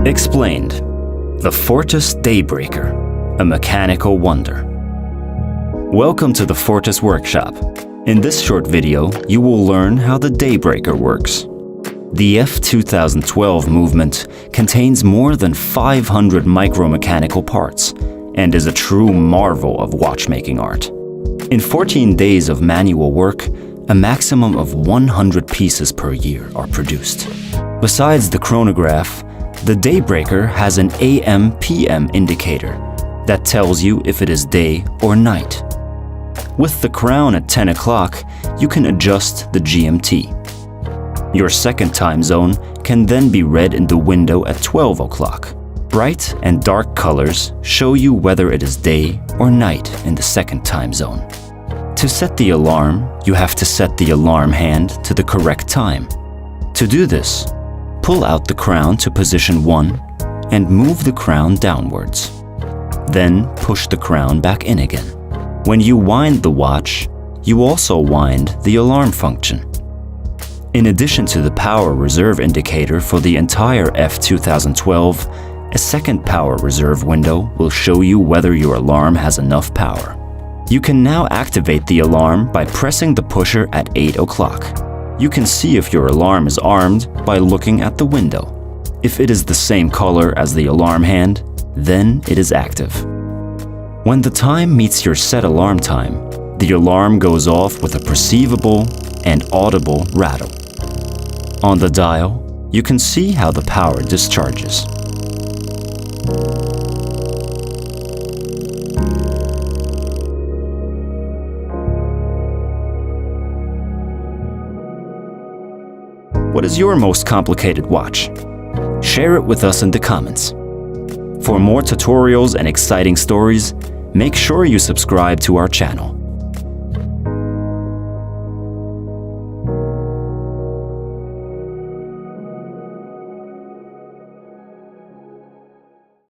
Explained. The Fortis Daybreaker, a mechanical wonder. Welcome to the Fortis workshop. In this short video, you will learn how the Daybreaker works. The F2012 movement contains more than 500 micromechanical parts and is a true marvel of watchmaking art. In 14 days of manual work, a maximum of 100 pieces per year are produced. Besides the chronograph, the Daybreaker has an AM/PM indicator that tells you if it is day or night. With the crown at 10 o'clock, you can adjust the GMT. Your second time zone can then be read in the window at 12 o'clock. Bright and dark colors show you whether it is day or night in the second time zone. To set the alarm, you have to set the alarm hand to the correct time. To do this, pull out the crown to position 1 and move the crown downwards. Then push the crown back in again. When you wind the watch, you also wind the alarm function. In addition to the power reserve indicator for the entire F2012, a second power reserve window will show you whether your alarm has enough power. You can now activate the alarm by pressing the pusher at 8 o'clock. You can see if your alarm is armed by looking at the window. If it is the same color as the alarm hand, then it is active. When the time meets your set alarm time, the alarm goes off with a perceivable and audible rattle. On the dial, you can see how the power discharges. What is your most complicated watch? Share it with us in the comments. For more tutorials and exciting stories, make sure you subscribe to our channel.